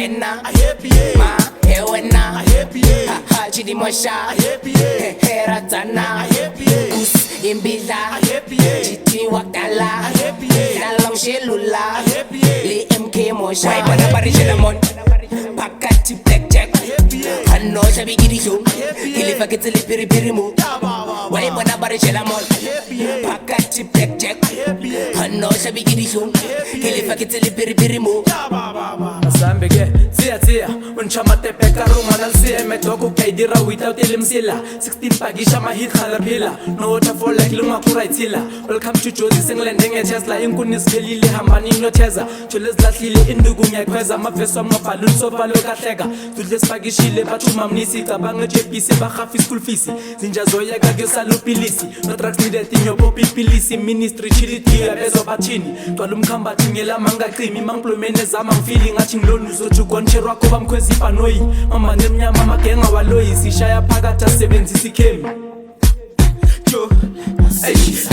wena ma wena ha chidi mosha heratana us imbila chiti wakala dalam shelula li MK mosha wai bana barishela mon pakati blackjack hanno shabi gidisho kilifa kitili piri piri mu wai bana barishela mon pakati blackjack hanno shabi gidisho kilifa kitili piri piri mu Sambe ke tia unchamate pekaro manal se me toko kaidira without elimsila 16 pagisha mahit khalapila no water for like luma kuraitila welcome to Jozi singlending Tesla inkunis kelile hambani no teza choles lahlile indugu ngiyakhweza amafeso amabhalu sobalo kahleka tudles pagishile bathuma mnisi cabanga jepisi bahafi school fees zinjazoyeka ke salupilisi no drugs needed inyo popipilisi ministry chiliti yabezo bathini twalumkhambathi ngela mangaqimi mangplomene zama feeling athi ngilonu zojukoncherwa kuba mkhwezi panoyi mama nemnyama amagenga waloyi sishaya phakathi asebenzisa ikhemi jo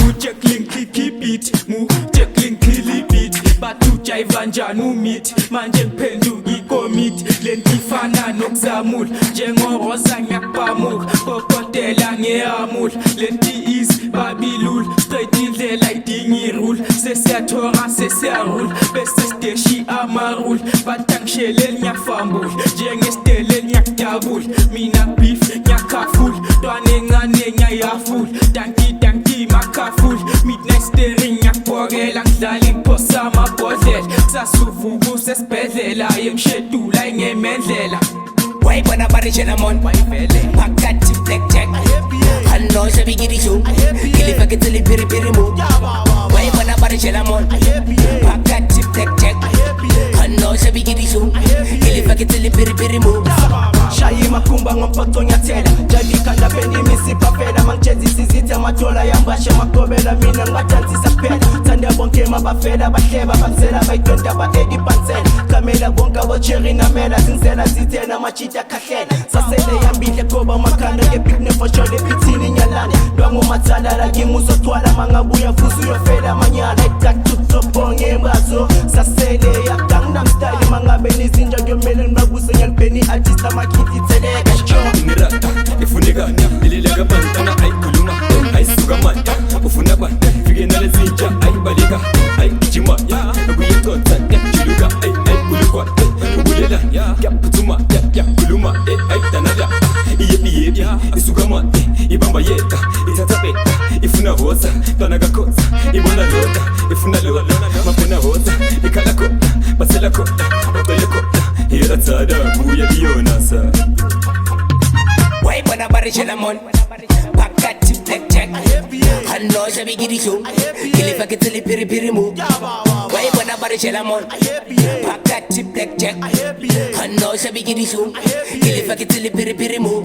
uJacqueline keep it mu Jacqueline kill it bathu jive njani umit manje ngiphenduka icommit lentifana nokuzamula njengorosa ngiyaphamuka kokotela ngiyamula lenti is babilul straight indlela idingi rule sesiyathora sesiyarule bese steshi amarule batangishele ngiyafambula njengestele ngiyakujabula mina beef ngiyakhafula ntwana encane ngiyayafula danki makafula midnight staring ngiyakubhokela ngidlala iphosa amabhodlela sasuvuka usesibhedlela yengishedula ingemendlela wai bana barishela mon pakati blackjack hanno shabi gidisho kilifa kitili piri piri mu wai bana barishela mon pakati blackjack hanno shabi gidisho kilifa kitili piri piri mu shayi makumba ngompatho nyathela jalika lapeni misipha phela mangitshezi sizithe amathola yambashe makobela mina ngibadansi saphela thanda bonke mabafela bahleba bazela bayidonda ba-edi bansela kamela bonke abocherry namela zinzela zithena amachita khahlela sasele yambile koba makhanda ngepicnic for sure ephithini nyalane lwangumatsalala ngimuzothwala mangabuya futhi uyofela manyala itakutubonge embazo sasele yagangnam style mangabe nizinja ngiyomele nibakuse ngiyalibheni artist amakhiti itseleka ngirata ifunekana ilileka bantana ayikhuluma ayisuka manta ufuna kwanda fike nalezinja ayibaleka ayijima ukuyekotha yajiluka ayibulukwa ukulela yaphuthuma yakhuluma ayidanala iyebi isuka manta ibamba yeka ithatha beka ifuna hoza ntwana kakhoza ibona loda ifuna loda mafena hoza ikhala khona basela khona bacele khona iratsada kuya biyona sa wai bana barishela mon pakati blackjack hanno shabi gidisho kilifa kitili piri piri mu wai bana barishela mon pakati blackjack hanno shabi gidisho kilifa kitili piri piri mu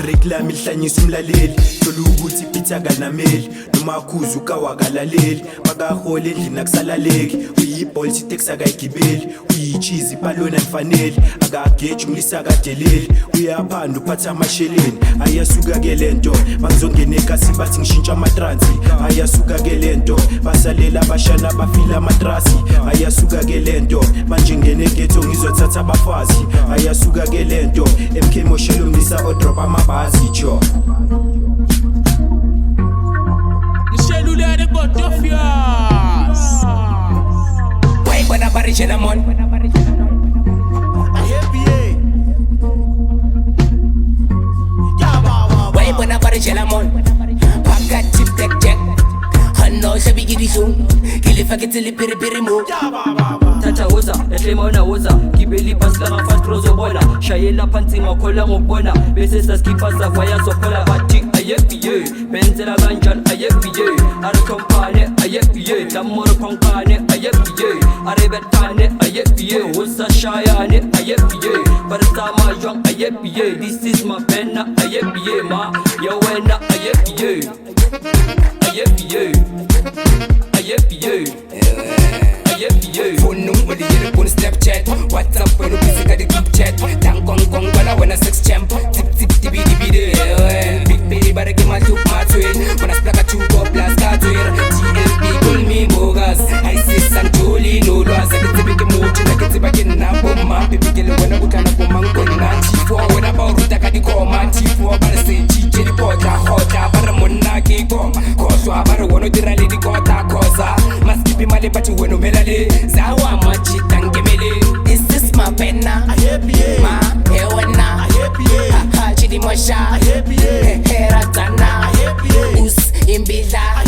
Reklami hlanyisa umlaleli thola ukuthi Peter kanameli noma khuzu kawakalaleli makahole endlini akusalaleki uyibhola itex akayigibeli uyicheese ipalona ifanele akageje umlisa kadeleli uyaphanda uphatha amasheleni ayasuka ke lento bangizongena ekasi bathi ngishintsha amatransi ayasuka ke lento basalela abashana bafila amatrasi ayasuka ke lento manje ngene ghetto ngizothatha abafazi ayasuka ke lento MK moshelo umlisa odrop amabazi jo Shelula de Gotofias wai bana barishela mon wai bana barishela mon pakati blackjack hanno shabi gidisho kilifa kitili piri piri mu Tata woza, ehlema woza Kibeli pasla ngafast rozo bona Shayela panti ngakhola ngobona Bese saskipa zavaya zokhola Bati ayepiye Benzela ganjan ayepiye Are kompane ayepiye Damoro konkane ayepiye Are betane ayepiye Woza shayane ayepiye Barza majong ayepiye This is my penna ayepiye Ma yawena ayepiye Ayepiye Ayepiye phone number the yellow phone Snapchat WhatsApp when you busy got the group chat Tang kong kong bala when I sex champ Tip tip tibi dibi de Big baby but I give my tooth my twin When I stack a two go plus cartwheel TLP call me bogus I say some Jolie no loss I get to be the mood I get to back in a bomb mali bathi wena umela le zawa majita ngemele is this my penna ma ewena chidi mosha hera tana us imbila